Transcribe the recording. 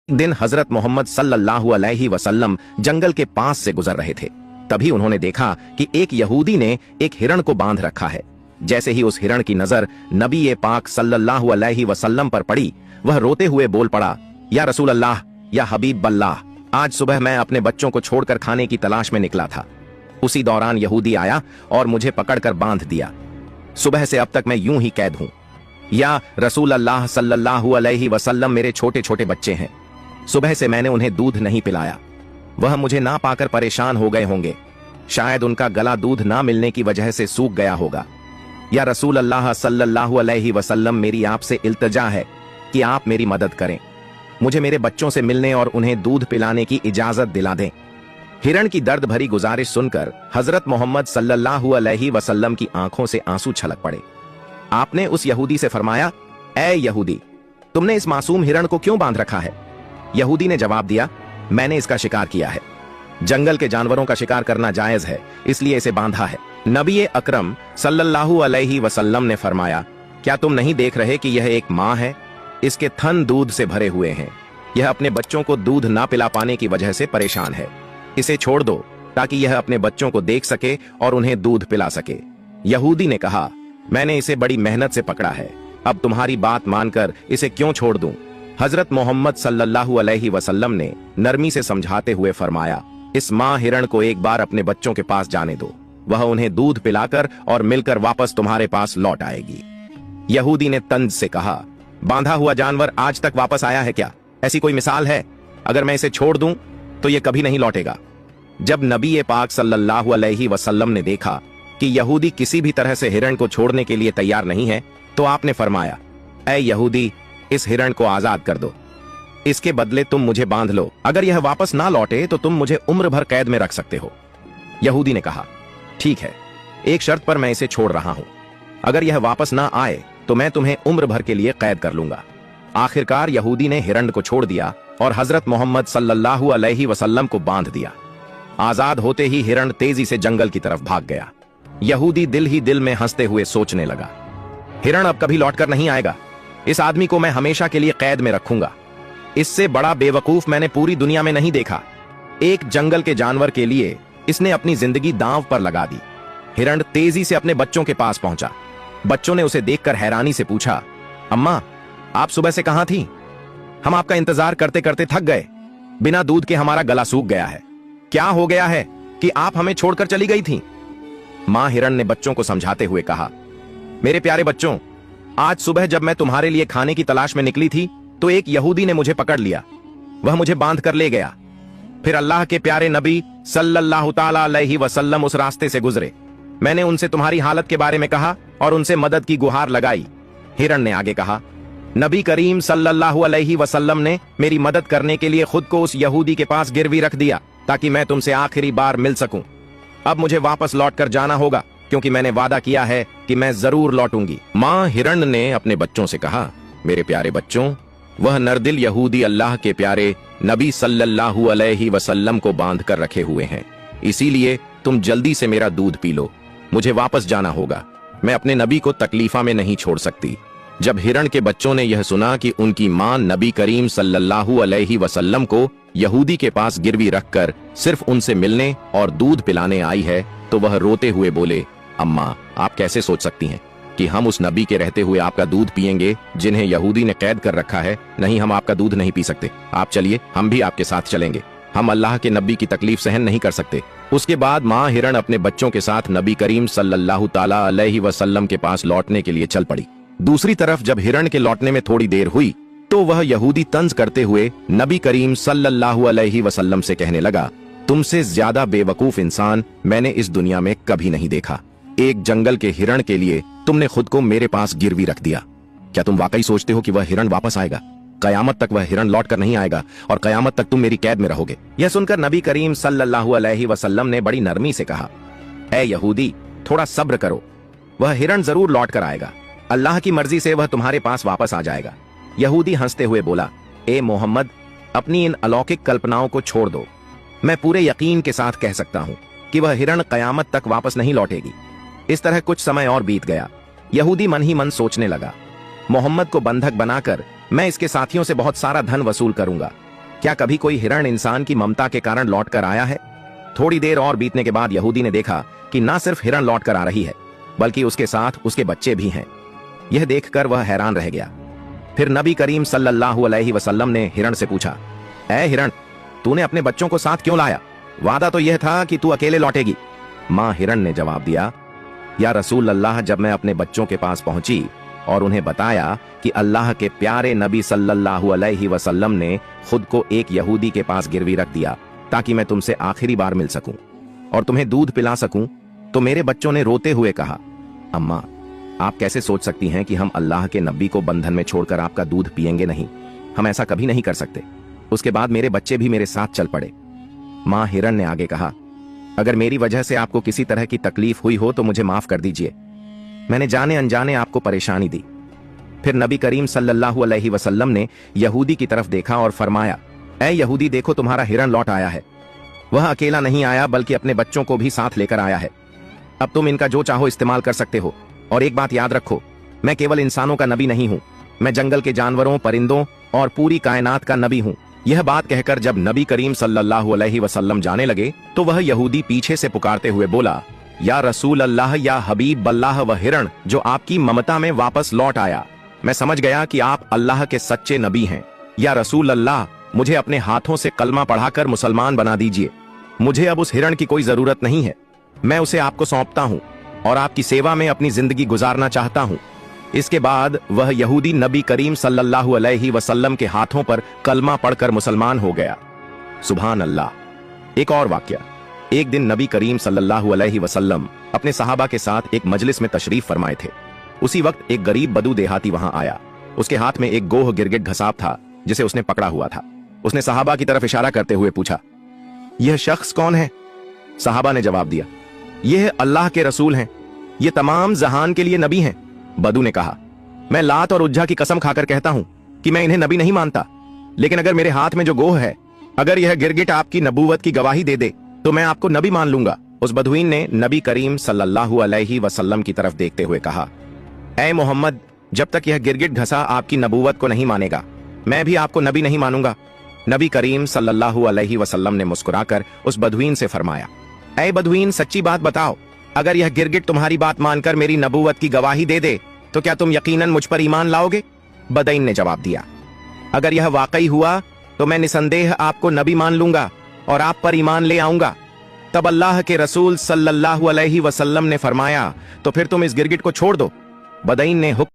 दिन हजरत मोहम्मद सल्लल्लाहु अलैहि वसल्लम जंगल के पास से गुजर रहे थे। तभी उन्होंने देखा कि एक यहूदी ने एक हिरण को बांध रखा है। जैसे ही उस हिरण की नजर नबी पाक सल्लल्लाहु अलैहि वसल्लम पर पड़ी, वह रोते हुए बोल पड़ा, या रसूल अल्लाह, या हबीब अल्लाह, आज सुबह मैं अपने बच्चों को छोड़कर खाने की तलाश में निकला था। उसी दौरान यहूदी आया और मुझे पकड़कर बांध दिया। सुबह से अब तक मैं यूं ही कैद हूं। या रसूल अल्लाह सल्लल्लाहु अलैहि वसल्लम, मेरे छोटे छोटे बच्चे हैं। सुबह से मैंने उन्हें दूध नहीं पिलाया। वह मुझे ना पाकर परेशान हो गए होंगे। शायद उनका गला दूध ना मिलने की वजह से सूख गया होगा। या रसूल अल्लाह सल्लल्लाहु अलैहि वसल्लम, मेरी आपसे इल्तिजा है कि आप मेरी मदद करें। मुझे मेरे बच्चों से मिलने और उन्हें दूध पिलाने की इजाजत दिला दें। हिरण की दर्द भरी गुजारिश सुनकर हजरत मोहम्मद सल्लल्लाहु अलैहि वसल्लम की आंखों से आंसू छलक पड़े। आपने उस यहूदी से फरमाया, ए यहूदी, तुमने इस मासूम हिरण को क्यों बांध रखा है? यहूदी ने जवाब दिया, मैंने इसका शिकार किया है। जंगल के जानवरों का शिकार करना जायज है, इसलिए इसे बांधा है। नबी अकरम सल्लल्लाहु अलैहि वसल्लम ने फरमाया, क्या तुम नहीं देख रहे कि यह एक माँ है? इसके थन दूध से भरे हुए हैं। यह अपने बच्चों को दूध ना पिला पाने की वजह से परेशान है। इसे छोड़ दो ताकि यह अपने बच्चों को देख सके और उन्हें दूध पिला सके। यहूदी ने कहा, मैंने इसे बड़ी मेहनत से पकड़ा है, अब तुम्हारी बात मानकर इसे क्यों छोड़ दूं? हजरत मोहम्मद सल्लल्लाहु अलैहि वसल्लम ने नरमी से समझाते हुए फरमाया, इस माँ हिरण को एक बार अपने बच्चों के पास जाने दो। वह उन्हें दूध पिलाकर और मिलकर वापस तुम्हारे पास लौट आएगी। यहूदी ने तंज से कहा, बांधा हुआ जानवर आज तक वापस आया है क्या? ऐसी कोई मिसाल है? अगर मैं इसे छोड़ दूं तो यह कभी नहीं लौटेगा। जब नबी पाक सल्लल्लाहु अलैहि वसल्लम ने देखा कि यहूदी किसी भी तरह से हिरण को छोड़ने के लिए तैयार नहीं है, तो आपने फरमाया, ऐ यहूदी, इस हिरण को आजाद कर दो। इसके बदले तुम मुझे बांध लो। अगर यह वापस ना लौटे तो तुम मुझे उम्र भर कैद में रख सकते हो। यहूदी ने कहा, ठीक है, एक शर्त पर मैं इसे छोड़ रहा हूं। अगर यह वापस ना आए तो मैं तुम्हें उम्र भर के लिए कैद कर लूंगा। आखिरकार यहूदी ने हिरण को छोड़ दिया और हजरत मोहम्मद सल्लल्लाहु अलैहि वसल्लम को बांध दिया। आजाद होते ही हिरण तेजी से जंगल की तरफ भाग गया। यहूदी दिल ही दिल में हंसते हुए सोचने लगा, हिरण अब कभी लौटकर नहीं आएगा। इस आदमी को मैं हमेशा के लिए कैद में रखूंगा। इससे बड़ा बेवकूफ मैंने पूरी दुनिया में नहीं देखा। एक जंगल के जानवर के लिए इसने अपनी जिंदगी दांव पर लगा दी। हिरण तेजी से अपने बच्चों के पास पहुंचा। बच्चों ने उसे देखकर हैरानी से पूछा, अम्मा, आप सुबह से कहां थी? हम आपका इंतजार करते करते थक गए। बिना दूध के हमारा गला सूख गया है। क्या हो गया है कि आप हमें छोड़कर चली गई थी? मां हिरण ने बच्चों को समझाते हुए कहा, मेरे प्यारे बच्चों, आज सुबह जब मैं तुम्हारे लिए खाने की तलाश में निकली थी तो एक यहूदी ने मुझे पकड़ लिया। वह मुझे बांध कर ले गया। फिर अल्लाह के प्यारे नबी सल्लल्लाहु ताला अलैहि वसल्लम उस रास्ते से गुजरे। मैंने उनसे तुम्हारी हालत के बारे में कहा और उनसे मदद की गुहार लगाई। हिरण ने आगे कहा, नबी करीम सल्लल्लाहु अलैहि वसल्लम ने मेरी मदद करने के लिए खुद को उस यहूदी के पास गिरवी रख दिया ताकि मैं तुमसे आखिरी बार मिल सकूं। अब मुझे वापस लौट कर जाना होगा क्योंकि मैंने वादा किया है कि मैं जरूर लौटूंगी। मां हिरण ने अपने बच्चों से कहा, मेरे प्यारे बच्चों, वह नरदिल यहूदी अल्लाह के प्यारे नबी सल्लल्लाहु अलैहि वसल्लम को बांध कर रखे हुए हैं। इसीलिए तुम जल्दी से मेरा दूध पी लो। मुझे वापस जाना होगा। मैं अपने नबी को तकलीफा में नहीं छोड़ सकती। जब हिरण के बच्चों ने यह सुना कि उनकी मां नबी करीम सल्लल्लाहु अलैहि वसल्लम को यहूदी के पास गिरवी रखकर सिर्फ उनसे मिलने और दूध पिलाने आई है, तो वह रोते हुए बोले, अम्मा, आप कैसे सोच सकती हैं कि हम उस नबी के रहते हुए आपका दूध पिएंगे जिन्हें यहूदी ने कैद कर रखा है? नहीं, हम आपका दूध नहीं पी सकते। आप चलिए, हम भी आपके साथ चलेंगे। हम अल्लाह के नबी की तकलीफ सहन नहीं कर सकते। उसके बाद मां हिरण अपने बच्चों के साथ नबी करीम सल्लल्लाहु ताला अलैहि वसल्लम के पास लौटने के लिए चल पड़ी। दूसरी तरफ जब हिरण के लौटने में थोड़ी देर हुई तो वह यहूदी तंज करते हुए नबी करीम सल्लल्लाहु अलैहि वसल्लम से कहने लगा, तुमसे ज्यादा बेवकूफ इंसान मैंने इस दुनिया में कभी नहीं देखा। एक जंगल के हिरण के लिए तुमने खुद को मेरे पास गिरवी रख दिया। क्या तुम वाकई सोचते हो कि वह हिरण वापस आएगा? कयामत तक वह हिरण लौट कर नहीं आएगा और कयामत तक तुम मेरी कैद में रहोगे। यह सुनकर नबी करीम सल्लल्लाहु अलैहि वसल्लम ने बड़ी नरमी से कहा, ऐ यहूदी, थोड़ा सब्र करो। वह हिरण जरूर लौट कर आएगा। अल्लाह की मर्जी से वह तुम्हारे पास वापस आ जाएगा। यहूदी हंसते हुए बोला, ए मोहम्मद, अपनी इन अलौकिक कल्पनाओं को छोड़ दो। मैं पूरे यकीन के साथ कह सकता हूं कि वह हिरण कयामत तक वापस नहीं लौटेगी। इस तरह कुछ समय और बीत गया। यहूदी मन ही मन सोचने लगा, मोहम्मद को बंधक बनाकर मैं इसके साथियों से बहुत सारा धन वसूल करूंगा क्या कभी कोई हिरण इंसान की ममता के कारण लौट कर आया है? थोड़ी देर और बीतने के बाद यहूदी ने देखा कि ना सिर्फ हिरण लौट कर आ रही है, बल्कि उसके साथ उसके बच्चे भी हैं। यह देखकर वह हैरान रह गया। फिर नबी करीम सल्लल्लाहु अलैहि वसल्लम ने हिरण से पूछा, ऐ हिरण, तूने अपने बच्चों को साथ क्यों लाया? वादा तो यह था कि तू अकेले लौटेगी। मां हिरण ने जवाब दिया, या रसूल अल्लाह, जब मैं अपने बच्चों के पास पहुंची और उन्हें बताया कि अल्लाह के प्यारे नबी सल्लल्लाहु अलैहि वसल्लम ने खुद को एक यहूदी के पास गिरवी रख दिया ताकि मैं तुमसे आखिरी बार मिल सकूं और तुम्हें दूध पिला सकूं, तो मेरे बच्चों ने रोते हुए कहा, अम्मा, आप कैसे सोच सकती हैं कि हम अल्लाह के नबी को बंधन में छोड़कर आपका दूध पिएंगे नहीं? हम ऐसा कभी नहीं कर सकते। उसके बाद मेरे बच्चे भी मेरे साथ चल पड़े। मां हिरण ने आगे कहा, अगर मेरी वजह से आपको किसी तरह की तकलीफ हुई हो तो मुझे माफ कर दीजिए। मैंने जाने अनजाने आपको परेशानी दी। फिर नबी करीम सल्लल्लाहु अलैहि वसल्लम ने यहूदी की तरफ देखा और फरमाया, ऐ यहूदी, देखो तुम्हारा हिरण लौट आया है। वह अकेला नहीं आया बल्कि अपने बच्चों को भी साथ लेकर आया है। अब तुम इनका जो चाहो इस्तेमाल कर सकते हो। और एक बात याद रखो, मैं केवल इंसानों का नबी नहीं हूं, मैं जंगल के जानवरों, परिंदों और पूरी कायनात का नबी हूं। यह बात कहकर जब नबी करीम सल्लल्लाहु अलैहि वसल्लम जाने लगे तो वह यहूदी पीछे से पुकारते हुए बोला, या रसूल अल्लाह, या हबीब अल्लाह, वह हिरण जो आपकी ममता में वापस लौट आया। मैं समझ गया कि आप अल्लाह के सच्चे नबी हैं। या रसूल अल्लाह, मुझे अपने हाथों से कलमा पढ़ाकर मुसलमान बना दीजिए। मुझे अब उस हिरण की कोई जरूरत नहीं है। मैं उसे आपको सौंपता हूं और आपकी सेवा में अपनी जिंदगी गुजारना चाहता हूं। इसके बाद वह यहूदी नबी करीम सल्लल्लाहु अलैहि वसल्लम के हाथों पर कलमा पढ़कर मुसलमान हो गया। सुभान अल्लाह। एक और वाकया, एक दिन नबी करीम सल्लल्लाहु अलैहि वसल्लम अपने सहाबा के साथ एक मजलिस में तशरीफ फरमाए थे। उसी वक्त एक गरीब बदू देहाती वहां आया। उसके हाथ में एक गोह गिरगिट घसाप था जिसे उसने पकड़ा हुआ था। उसने सहाबा की तरफ इशारा करते हुए पूछा, यह शख्स कौन है? सहाबा ने जवाब दिया, यह अल्लाह के रसूल हैं, ये तमाम जहान के लिए नबी हैं। बदू ने कहा, मैं लात और उज्जा की कसम खाकर कहता हूं कि मैं इन्हें नबी नहीं मानता, लेकिन अगर मेरे हाथ में जो गोह है, अगर यह गिरगिट आपकी नबूवत की गवाही दे दे तो मैं आपको नबी मान लूंगा। उस बदुईन ने नबी करीम सल्लल्लाहु अलैहि वसल्लम की तरफ देखते हुए कहा, ऐ मोहम्मद, जब तक यह गिरगिट घसा आपकी नबूवत को नहीं मानेगा, मैं भी आपको नबी नहीं मानूंगा। नबी करीम सल्लल्लाहु अलैहि वसल्लम ने मुस्कुराकर उस बदुईन से फरमाया, ऐ बदुईन, सच्ची बात बताओ, अगर यह गिरगिट तुम्हारी बात मानकर मेरी नबूवत की गवाही दे दे तो क्या तुम यकीनन मुझ पर ईमान लाओगे? बदईन ने जवाब दिया, अगर यह वाकई हुआ तो मैं निसंदेह आपको नबी मान लूंगा और आप पर ईमान ले आऊंगा। तब अल्लाह के रसूल सल्लल्लाहु अलैहि वसल्लम ने फरमाया, तो फिर तुम इस गिरगिट को छोड़ दो। बदईन ने हुक्म